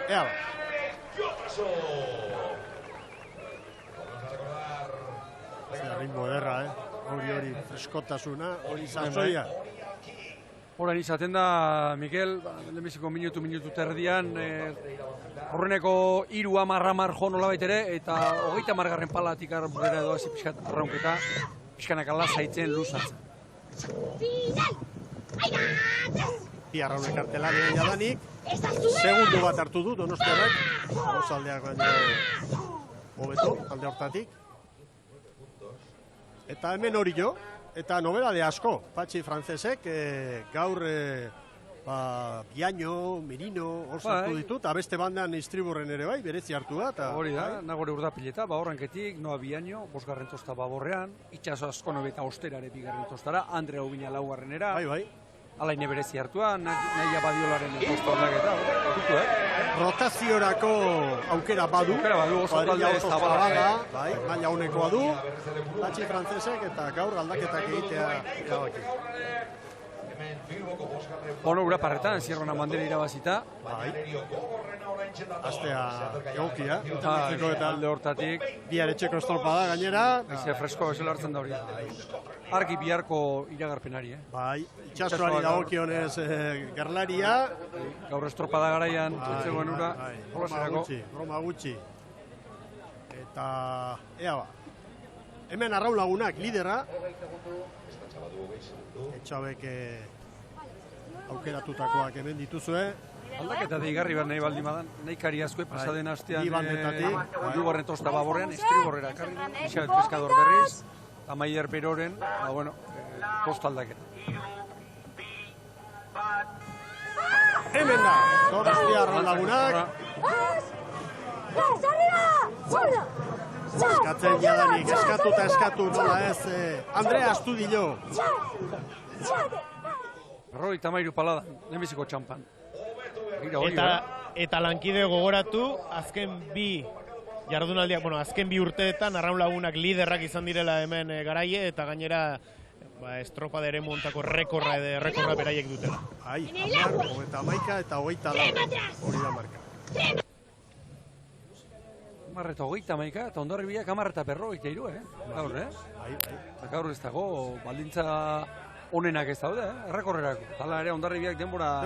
Ea ba. Ritmo ederra, hori freskotasuna, hori sasoia. Horan izaten da, Mikel, lehenbiziko minutu terdian, horreneko 3-10 jo nolabait ere, eta 30 palatik arrera edo hasi pixkat arraunketa, pixkanak alazaitzen luzatzen. Bi arraunek artelari jadanik, segundu bat hartu du Donostiarrak, Tolosaldeak baino hobeto, alde hortatik. Eta hemen hori jo, eta nobedade asko, Patxi Frantzesek gaur Biaño, Merino, hor sartu ditu, eta beste bandan Istriburren ere bai, berezi hartu da. Hori da, Nagore Urdapileta, horrenketik, Noa Biaño, 5. tosta Baborrean, Itxaso Azkonobe eta Osterare 2. tostara, Andre Aubina 4. Bai. Alaine berezi hartua, Naia Badiolaren tosta aldaketa, dutu, Rotaziorako aukera badu, oso talde ez da bai, maila honekoa du, Patxi Frantzesek eta gaur aldaketak egitea erabaki. Ura parretan, Zierrona bandera irabazita. Bai. Astea egokia. Eta alde hortatik. Bihar etxeko estorpada gainera. Eze fresko bezala hartzen da hori. Argi biharko iragarpenari, Bai, itxasoari dagokionez gerlaria. Gaur estorpada garaian, zegoen ura. Broma gutxi. Eta, ea ba. Hemen Arraun Lagunak lidera. Etxabek aukeratutakoak hemen dituzue. Aldaketa deigarri behar nahi baldin badan, nahi kari askoe pasaden hastean. 2. tosta Baborrean, Estriborrera karri du, Isabel Pescador berriz, Amaier Peroren, tosta aldaketa. Hemen da, Donostia Arraun Lagunak. Eskatzen jadanik, eskatu nola ez, Andrea Astudillo. Roi Tamairu Palada, lehenbiziko txampan. Eta lankide gogoratu, azken bi jardunaldiak, azken bi urteetan Arraun Lagunak liderrak izan direla hemen garaie, eta gainera estropada ere montako rekorra beraiek dutela. Ai, 11 eta 24 hori da marka. 10 eta 31 eta ondorri biak 10 eta 53, gaur, Eta gaur ez dago, baldintza onenak ez daude, errekorrerako. Hala ere, ondorri biak denbora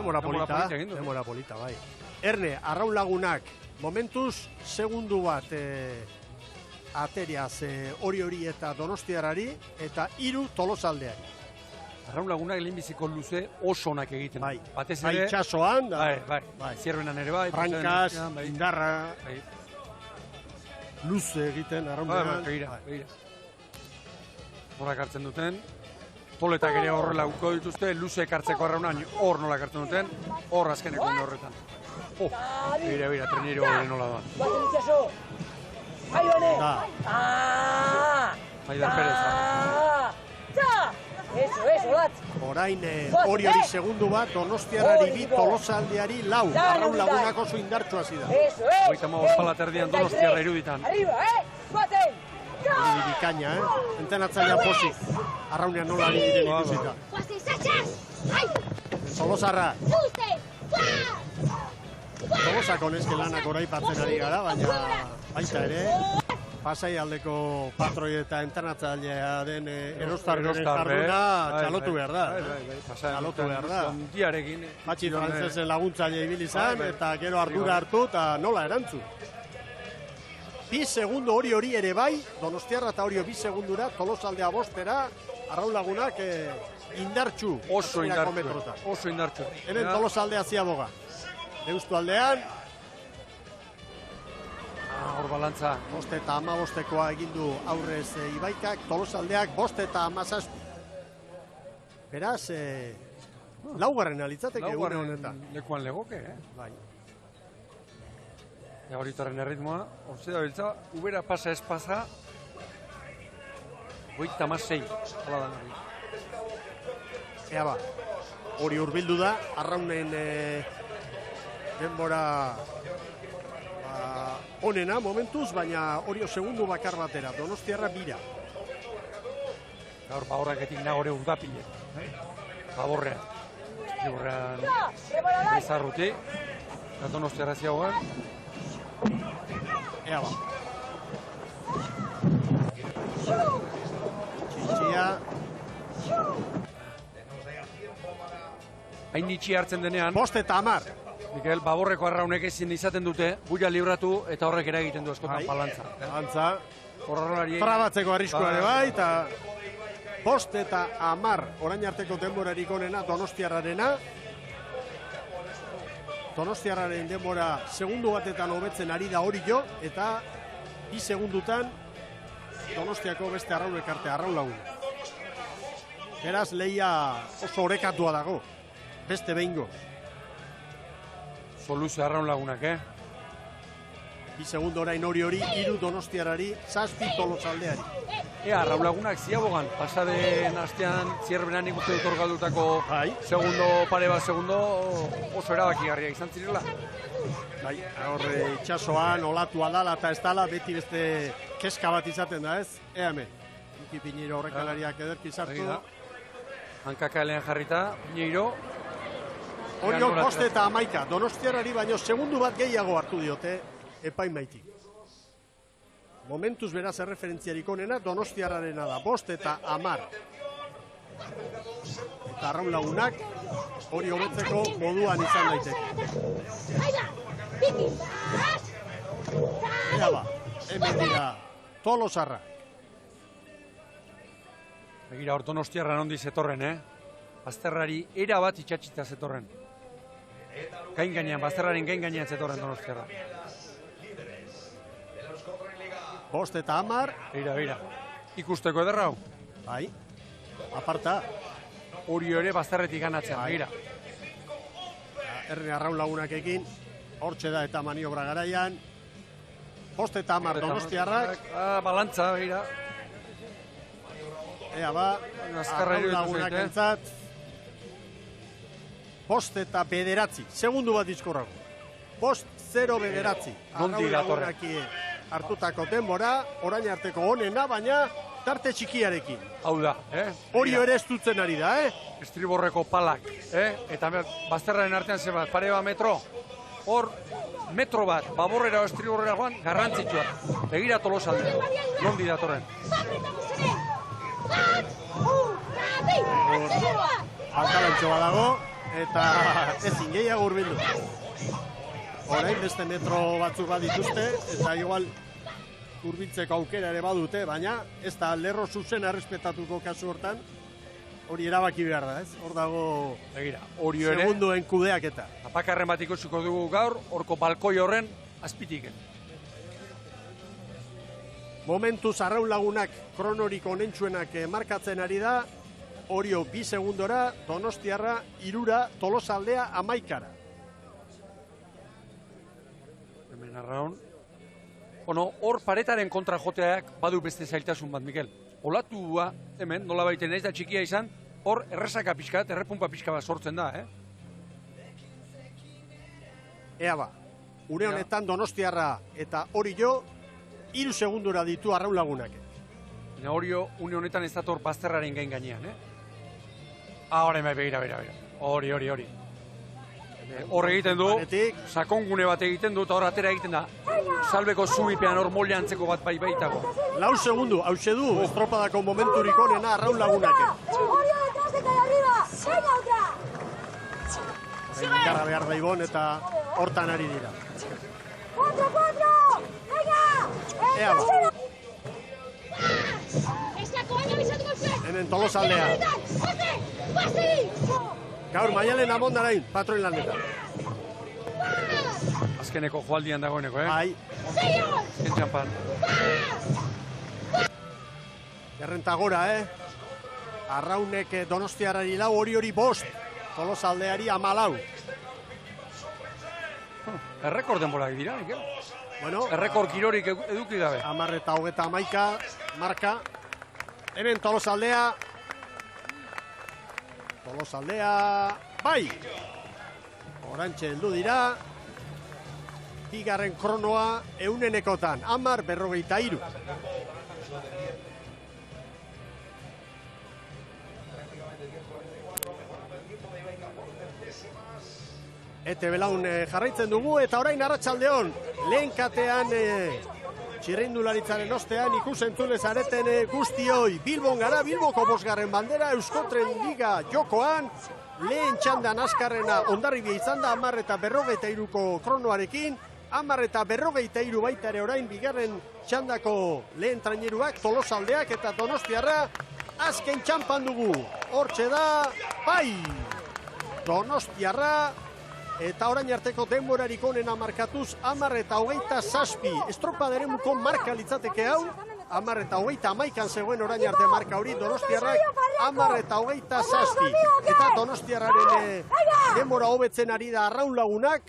polita, bai. Erne, Arraun Lagunak, momentuz, segundu bat ateriaz hori eta Donostiarari, eta 3 Tolosaldeari. Arraun Lagunak lehenbiziko luze oso onak egiten. Bai, batez ere, itxasoan, Zierbenan ere bai. Brankaz, indarra, luze egiten, Arraun Lagunak. Begira. Horrak hartzen duten. Toletak ere horrela uko dituzte, luze ekartzeko Arraunan hor nola ekartzen duten, hor azkeneko horretan. Begira, trenero hori nola da. Maider Perez. Orain hori segundu bat, Donostiarrari 2, Tolosaldeari 4. Arraun Lagunak oso indartsu hasi da. 35 palaterdian Donostiarra iruditan. Hori bikaina, entenatzailea pozik. Arraunean nola ari diren ikusita. Tolosarra. Tolosako neske lanak oraipatzen ari gara, baina baita ere, Pasai aldeko patroi eta entrenatzailea den Erostarren jarduna txalotu behar da. Txalotu behar da. Patxi Frantzesen laguntzaile ibili izan, eta gero ardura hartu eta nola erantzu. 2 segundu hori ere bai, Donostiarra eta hori 2 segundura, Tolosaldea 5, Arraun Lagunak indartxu. Oso indartxu. Hemen Tolosaldea ziaboga. Deustu aldean. Hor balantza. 5 eta 15koa egindu aurrez Ibaikak, Tolosaldeak 5 eta 17. Beraz, laugarren alitzateke gure honetan. Lekuan legoke, Bai. Horritaren erritmoa, hortze da biltza, ubera pasa ez pasa, 56. Hala da. Ea ba, hori hurbildu da, arraunen denbora onena momentuz, baina hori segundu bakar batera, Donostiarra bira. Gaur Baborraketik nagore urdapile. Baborrean. Baborrean ezarruti. Donostiarra ziagoan. Ea ba. Txintxia. Hain itxi hartzen denean. 5 eta 10. Mikel, Baborreko arraunek ezin izaten dute, buia libratu eta horrek eragiten du askotan balantza. Balantza. Horrelari. Trabatzeko arriskuare bai, eta 5 eta 10 orain arteko denborarik onena Donostiarrarena. Donostiarraren denbora segundu batetan hobetzen ari da hori jo, eta 2 segundutan Donostiako beste arraunek arte arraun lagun. Beraz, lehia oso orekatua dago, beste behingo. Soluzio arraun lagunak, 2 segundu orain hori, 3 Donostiarrari, 7 Tolosaldeari. Ea, arraun lagunak ziabogan, pasaden astean zierbenan ikuste dut orgaldutako segundo, pare bat segundo oso erabakigarria izan zirela. Bai, horre itxasoan, olatua dala eta ez dala, beti beste keska bat izaten da ez, hemen. Iki Piñeiro horrekalariak ederki sartu. Hankakalean jarrita, Piñeiro. Hori 5 eta 11, Donostiarrari baino segundu bat gehiago hartu diote epaimaitik. Momentuz beraz erreferentziarik onena Donostiarrarena da, 5 eta 10. Eta arraun lagunak hori hobetzeko moduan izan daiteke. Ea ba, hemen dira Tolosarra. Begira, hor Donostiarra nondi zetorren, Bazterrari era bat itxatxita zetorren. Gain gainean, Bazterraren gain gainean zetorren Donostiarra. 5 eta 10. Begira. Ikusteko ederra hau? Bai, aparta. Hori ere Bazterretik ganatzen, begira. Erne arraun lagunakekin, hortxe da eta maniobra garaian. 5 eta 10 Donostiarrak. Balantza, begira. Ea ba, arraun lagunak entzat. 5 eta 9, segundu bat izkorrago. 5-0-9. Arraun lagunaki hartutako denbora, orain arteko onena, baina tarte txikiarekin. Hau da, Hori ere ez dutzen ari da, Estriborreko palak, Eta Bazterraren artean zebat, pare bat metro. Hor, metro bat, Baborrera o Estriborrera joan, garrantzitsua. Begira Tolosalde, nondi datorren. Alkalantxo badago, eta ezin gehiago hurbildu. Orain beste metro batzuk badituzte, eta igual hurbiltzeko aukera ere badute, baina ez da lerro zuzen errespetatuko kasu hortan, hori erabaki behar da, ez? Hor dago segunduen kudeaketa. Apakarren bat ikusiko dugu gaur, horko balkoi horren azpitiken. Momentuz arraun lagunak kronorik onentsuenak markatzen ari da, Orio 2 segundora, Donostiarra 3, Tolosaldea 11. Hemen arraun. Hor paretaren kontra joteak badu beste zailtasun bat, Mikel. Olatua, hemen, nola baiten ez da txikia izan, hor errezaka pixkat, errepunpa pixka bat sortzen da, Ea ba, une honetan Donostiarra eta Orio 3 segundura ditu arraun lagunak. Orio, une honetan ez dator Bazterraren gain gainean, Hora emai, begira. Hori. Hor egiten du, sakongune bat egiten du, eta hor atera egiten da. Salbeko zubipean hor molde antzeko bat baitago. 4 segundu, hause du, estropadako momenturik onena arraun lagunak. Garra behar da Ibon eta hortan ari dira. 4, Ea ba. Hemen Tolosaldea. Gaur Maialen Amondarain, patroin lanetan. Azkeneko joaldian dagoeneko, Bai. Azken txampan. Errenta gora, Arraunek Donostiarrari 4, Orio 5, Tolosaldeari 14. Errekor denborak dira, Mikel? Bueno, errekor kirorik eduki gabe. 10 eta 31 marka. Hemen Tolosaldea. Tolosaldea, bai! Orantxe heldu dira. Bigarren kronoa eunenekotan, 10:43. Ete belaun jarraitzen dugu, eta orain arratsaldeon lehen katean txirrindularitzaren ostean ikusentzule zareten guztioi. Bilbon gara, Bilboko 5. bandera, Euskotren Liga jokoan, lehen txandan azkarrena Hondarribia izan da 10:43ko kronoarekin, 10:43 baita ere orain bigarren txandako lehen traineruak, Tolosaldeak eta Donostiarra azken txampan dugu. Hortxe da, bai! Donostiarra, eta orain arteko denborarik onena markatuz 10:27. Estropaderemuko marka litzateke hau, 10:31 zegoen orain arte marka hori, Donostiarrak 10:27. Eta Donostiarraren denbora hobetzen ari da Arraun Lagunak,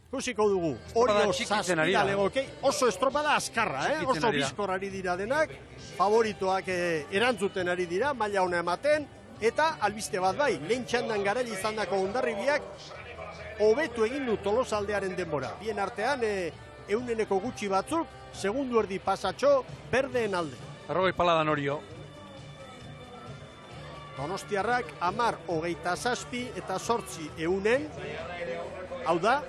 ikusiko dugu, Orio Zazpira legoke, oso estropada azkarra, oso bizkor ari dira denak, favoritoak erantzuten ari dira, maila ona ematen, eta albiste bat bai, lehen txandan garaile izan dako Hondarribiak, hobetu egin du Tolosaldearen denbora. Bien artean, euneneko gutxi batzuk, segundu erdi pasatxo, berdeen alde. 40 paladan Orio. Donostiarrak 10:27 eta 8 eunen. Hau da,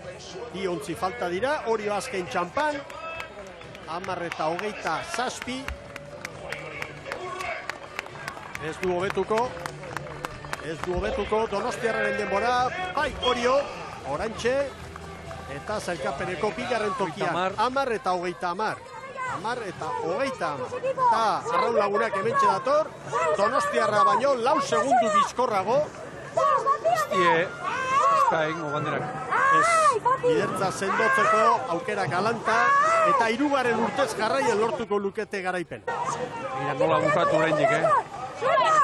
2 ontzi falta dira, Orio azken txampan, 10:27. Ez du hobetuko, Donostiarraren denbora, bai Orio, orantxe, eta zailkapeneko bigarren tokian, 10:30. 10:30. Eta Arraun Lagunak hementxe dator, Donostiarra baino, 4 segundu bizkorrago. Ez egingo banderak. Lidertza sendotzeko aukera galanta, eta 3. urtez jarraian lortuko lukete garaipen. Nola bukatu oraindik,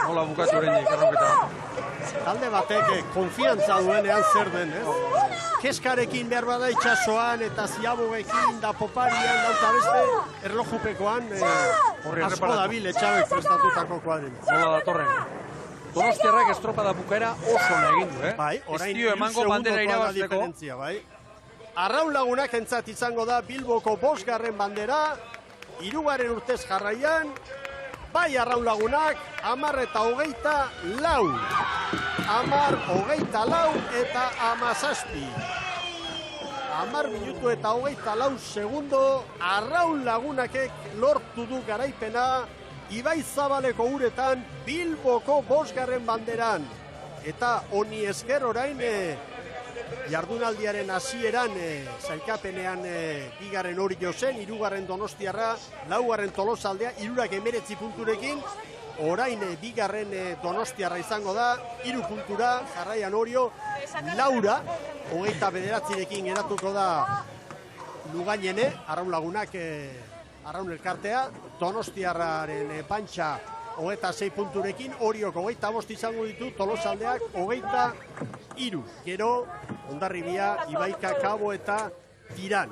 Nola bukatu oraindik, erroketa. Talde batek konfiantza duenean zer den, Keskarekin behar bada itxasoan eta ziabogekin da poparian dauta beste erlojupekoan asko dabil etxabek prestatutako kuadrin. Nola datorren. Donostiarrak estropada bukaera oso egin du, Bai, orain Estio emango bandera irabazteko. Bai. Arraun Lagunak entzat izango da Bilboko 5. bandera, 3. urtez jarraian, bai Arraun Lagunak, 10:24. 10:24 eta 17. 10 minutu eta 24 segundo, Arraun Lagunakek lortu du garaipena, Ibai Zabaleko uretan Bilboko 5. banderan. Eta honi esker orain jardunaldiaren hasieran zailkapenean 2. Orio zen, 3. Donostiarra, 4. Tolosaldea, 19 punturekin. Orain 2. Donostiarra izango da, 3 puntura, jarraian Orio, 29rekin geratuko da Lugainene, Arraun Lagunak, Arraun elkartea, Donostiarraren pantxa 26 punturekin, Oriok 25 izango ditu, Tolosaldeak 23. Gero, Hondarribia, Ibaika, Kabo eta Tiran.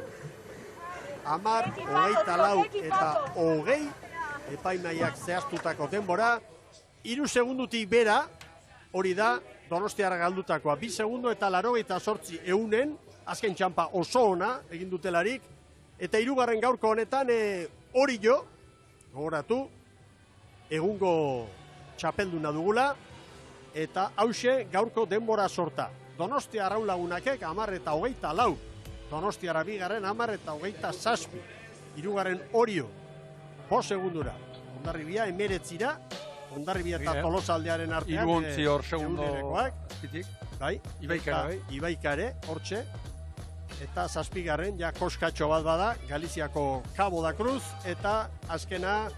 10, 24 eta 20, epaimaiak zehaztutako denbora, 3 segundutik bera, hori da, Donostiarra galdutakoa, 2 segundu eta 88 eunen, azken txampa oso ona egin dutelarik, eta 3. gaurko honetan Orio, gogoratu, egungo txapelduna dugula, eta hause gaurko denbora sorta. Donostia Arraun Lagunakek 10:24, Donostiarra 2. 10:27, 3. Orio, 5 segundura. Hondarribia 19ra, Hondarribia eta Tolosaldearen artean. 3 ontzi hor segundo. Bai, Ibaikare, hortxe. Eta 7. ja koskatxo bat bada, Galiziako Cabo da Cruz, eta azkena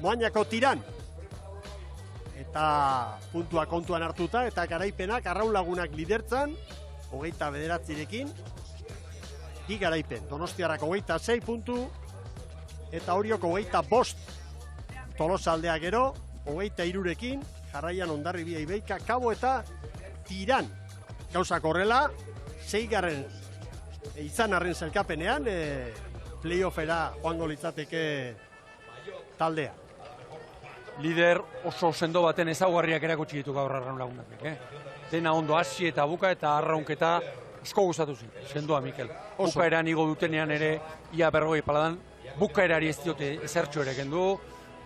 Moañako Tiran. Eta puntua kontuan hartuta, eta garaipenak Arraun Lagunak lidertzan, 29rekin, bi garaipen. Donostiarrak 26 puntu, eta Oriok 25. Tolosaldea gero, 23rekin, jarraian Hondarribia, Ibaika, Cabo eta Tiran. Gauzak horrela, 6. izan arren zelkapenean, playoffera joango litzateke taldea. lider oso sendo baten ezaugarriak erakutsi ditu gaur Arraun Lagunak. Dena ondo hasi eta buka eta arraunketa asko gustatu zen, sendoa Mikel. Bukaeran igo dutenean ere, ia 40 paladan, bukaerari ez diote ezertxo ere kendu,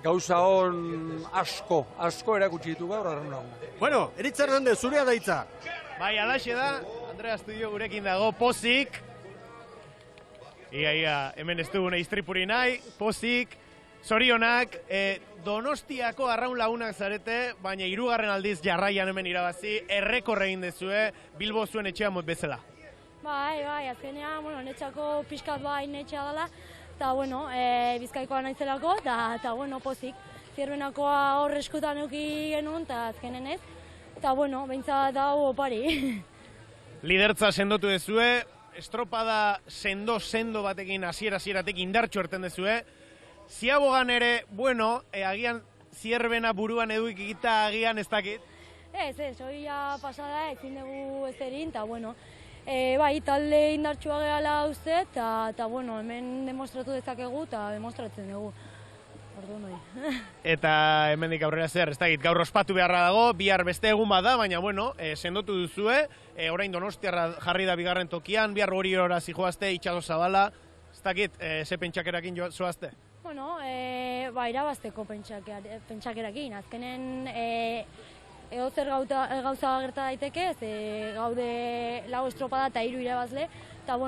gauza hon asko erakutsi ditu gaur Arraun Lagunak. Bueno, Eritz Hernandez, zurea da hitza. Bai, alaxe da, Andrea Estudio gurekin dago, pozik. Ia, hemen ez dugu nahi istripuri nahi, pozik, zorionak, Donostiako Arraun Lagunak zarete, baina 3. aldiz jarraian hemen irabazi, errekorre egin dezue, Bilbo zuen etxean mot bezala. Bai, azkenean, netxako pixkat bai netxea dela, eta, bizkaikoa naizelako, eta, pozik, zierbenakoa hor eskutan euki genuen, eta azkenen ez, eta, behintzat hau opari. Lidertza sendotu dezue, estropada sendo batekin hasieratik indartxo erten dezue, Ziabogan ere, agian zierbena buruan eduk egita agian ez dakit? Ez, hori ja pasada, ezin dugu ez erin, eta bai, talde indartxua gehala uste, eta hemen demostratu dezakegu eta demostratzen dugu. Eta hemendik aurrera zer, ez dakit, gaur ospatu beharra dago, bihar beste egun bada, baina sendotu duzue, orain Donostiarra jarri da bigarren tokian, bihar hori hora zijoazte, Itxaso Zabala, ez dakit, ze pentsakerakin zoazte? Irabazteko pentsakerakin, azkenen egozer gauza gerta daiteke, gaude lau estropada eta 3 irabazle, eta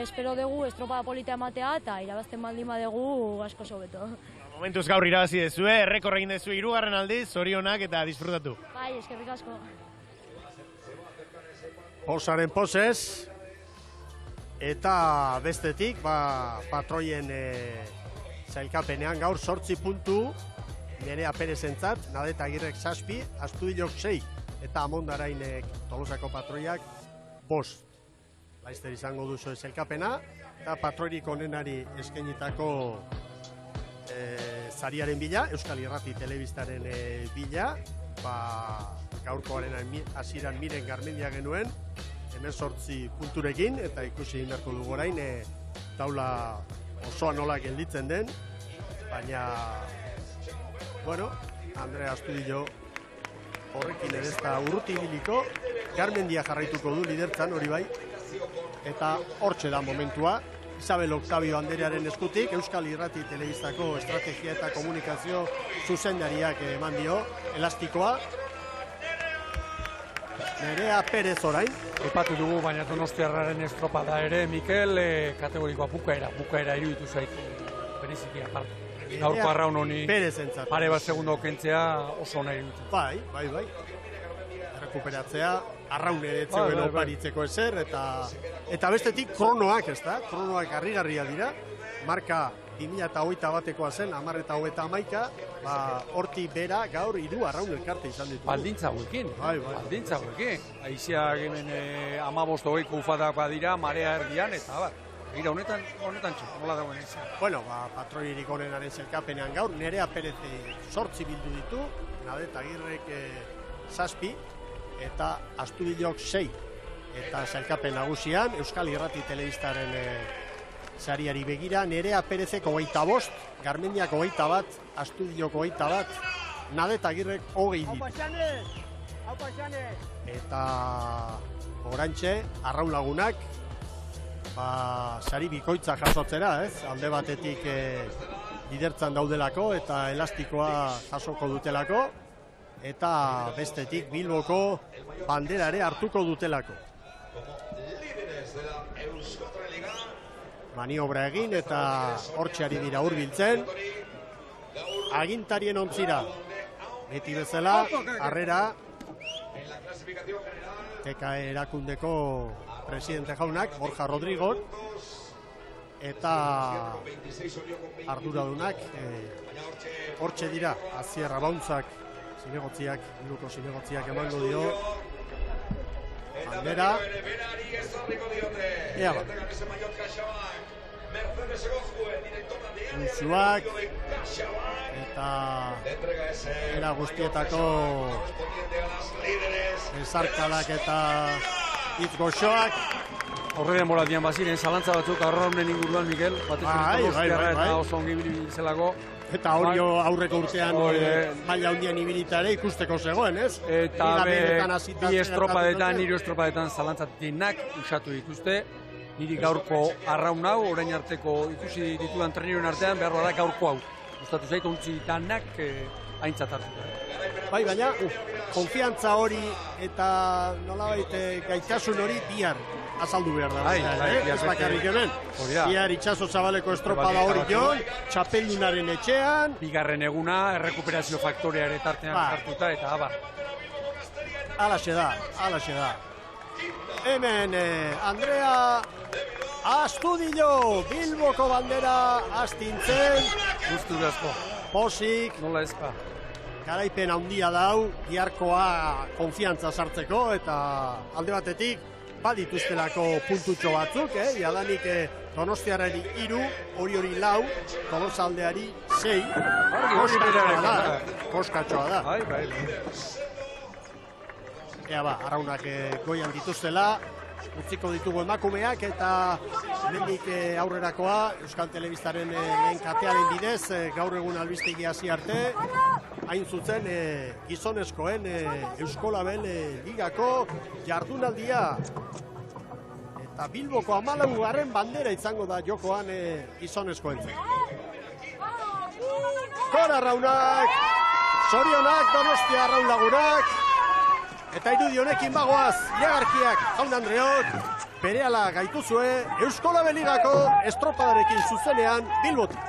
espero dugu estropada polita ematea eta irabazten baldin badugu asko sobeto. Momentuz gaur irabazi dezue, errekorra egin dezue 3. aldiz, zorionak eta disfrutatu. Bai, eskerrik asko. Posaren posez, eta bestetik, patroien zailkapenean gaur 8 puntu, Nerea Perezentzat, Nadeta Agirrek 7, Astudilok 6, eta Amondarainek Tolosako patroiak 5. Laizter izango duzu zailkapena, eta patroirik onenari eskainitako zariaren bila, Euskal Irrati Telebistaren bila, gaurkoaren hasieran Miren Garmendia genuen, hemen 8 punturekin, eta ikusi indarko dugu orain, taula osoa nola gelditzen den, baina, Andrea Astudillo horrekin ere ez da urruti biliko, Garmendia jarraituko du lidertzan hori bai, eta hortxe da momentua, Isabel Octavio Anderearen eskutik, Euskal Irrati Telebistako estrategia eta komunikazio zuzendariak eman dio, elastikoa, Nerea Perez orain. Epatu dugu, baina Donostiarraren estropada ere, Mikel, kategorikoa bukaera iruditu zaitu, beriziki aparte. Gaurko Arraun honi pare bat segundo kentzea oso nahi iruditzen. Bai. Errekuperatzea, Arraun ere etzeuen oparitzeko ezer, eta bestetik kronoak, ez da? Kronoak harrigarria dira, marka 2008 batekoa zen, 10:11, horti bera gaur 3 Arraun elkarte izan ditu. Baldintza hauekin. Aiziak hemen 15-20 ufadak badira, marea erdian, eta gira honetan nola dagoen izan. Patroirik onenaren zelkapenean gaur, Nerea Perez 8 bildu ditu, Nadeta Agirrek 7, eta Astudilok 6. Eta zelkapen nagusian, Euskal Irrati Telebistaren sariari begira, Nerea Perezek 25, Garmendiak 21, Astudilok 21, Nadeta Agirrek 20 ditu. Eta orantxe, Arraun Lagunak, sari bikoitza jasotzera, ez? Alde batetik lidertzan daudelako eta elastikoa jasoko dutelako, eta bestetik Bilboko bandera ere hartuko dutelako. Maniobra egin eta hortxeari dira hurbiltzen. Agintarien ontzira, beti bezala, harrera, TK erakundeko presidente jaunak, Borja Rodrigo, eta arduradunak hortxe dira, Azierra Bauntzak, Biluko zinegotziak emango dio bandera. Ea bat. Unzuak eta era guztietako ezarkalak eta hitz goxoak aurre denbora dian baziren, zalantza batzuk arraunen inguruan, Mikel, batez Donostiarra eta oso ongi zelako. Eta hori aurreko urtean maila handian ibilita ere ikusteko zegoen, ez? Eta bi estropadetan, 3 estropadetan zalantza denak usatu dituzte. Niri gaurko arraun hau, orain arteko ikusi ditudan treniroen artean, behar da gaurko hau. Gustatu zait, ontzi danak aintzat hartuta. Bai, baina, konfiantza hori eta nolabait gaitasun hori bihar azaldu behar da. Ez bakarrik honen. Bihar itxaso zabaleko estropada hori joan, txapeldunaren etxean. Bigarren eguna, errekuperazio faktoreare tartean hartuta eta abar. Alaxe da. Hemen, Andrea Astudillo, Bilboko bandera astintzen. Gusturazko. Posik. Nola ezpa. Garaipen handia dau, biharkoa konfiantza sartzeko, eta alde batetik, badituztelako puntutxo batzuk, jadanik Donostiarrari 3, hori 4, Tolosaldeari 6. Koskatxoa da. Bai. Ea ba, arraunak goian dituztela, utziko ditugu emakumeak eta hemendik aurrerakoa Euskal Telebistaren lehen katearen bidez gaur egun albistegi hasi arte, hain zuzen gizonezkoen Euskolabel ligako jardunaldia. Eta Bilboko 14. bandera izango da jokoan gizonezkoentzat. Gora arraunak, zorionak Donostia arraun lagunak, eta irudi honekin bagoaz, iragarkiak jaun Andreok, berehala gaituzue Euskolabel ligako estropadarekin zuzenean Bilbotik.